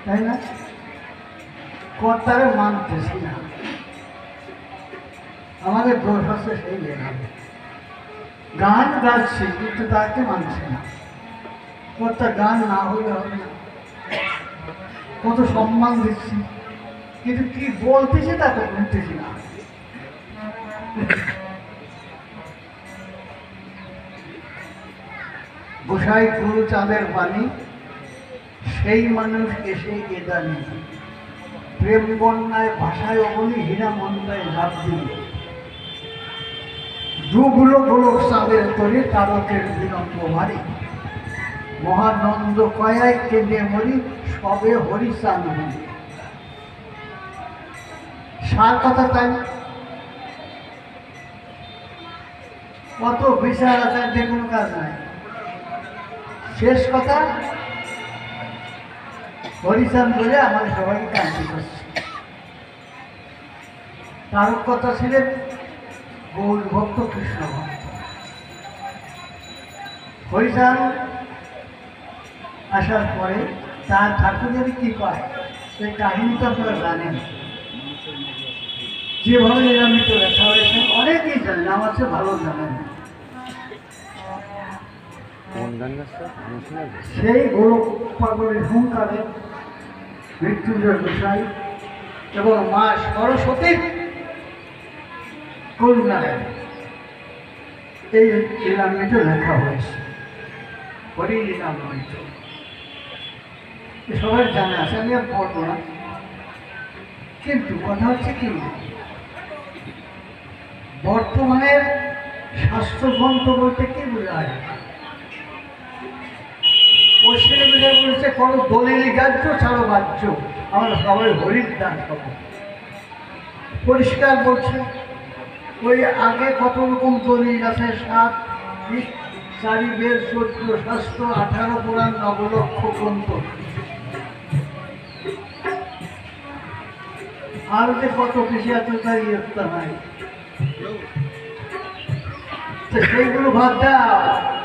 তাই না? কর্তারে মানতেছি না, আমাদের দোষ হচ্ছে সেই লেখাবে। গান গাচ্ছি কিন্তু তাকে মানছে না। কর্তা গান না হলে হবে না। কত সম্মান দিচ্ছি কিন্তু কি বলতেছি তা তো বলতেছি না। গোসাই গুরু চাঁদের বাণী, সেই মানুষ এসে এদানি, প্রেম বন্যায় ভাষায় অবনি হীরা মন্দায় লাভ দিল, দুগুলো গোলক চাঁদের তরি তারকের বিলম্ব ভারী, মহানন্দ কয়ায় কেঁদে মরি সবে হরিচাঁদ বলি। সার কথা তাই, কত বিচার আচার্যের কোনো কাজ নাই। শেষ কথা হরিচাঁদ বলে আমাদের সবাইকে কান্তি করছে। তার কথা ছিলেন গৌর ভক্ত, কৃষ্ণ ভক্ত। হরিচাঁদ আসার পরে তার ঠাকুরের কি কয় সেই কাহিনীটা আপনারা জানেন। যেভাবে নিরামিত লেখা হয়েছে অনেকেই জানেন, আমার চেয়ে ভালো জানেন। সেই গোলক পাগলের হুঙ্কারে মৃত্যুঞ্জয় গোসাই এবং মা সরস্বতীর করুণায় এই লীলামৃত লেখা হয়েছে। হরি লীলামৃত সবাই জানা আছে, আমি আর পড়বো না। কিন্তু কথা হচ্ছে কি, বর্তমানের স্বাস্থ্যগ্রন্থ বলতে কি বোঝায়? পশ্চিমে বোঝা বলেছে কোনো দলিল গ্রাহ্য ছাড়ো বাহ্য, আমরা সবাই হরির দান পাবো। পরিষ্কার বলছে ওই আগে কত রকম দলিল আছে, 7 4 বেদ 14 শাস্ত্র 18 পুরাণ 9 লক্ষ গ্রন্থ, আর যে কত কিছু আছে তার ইয়ত্তা নাই। সেইগুলো ভাব দাও।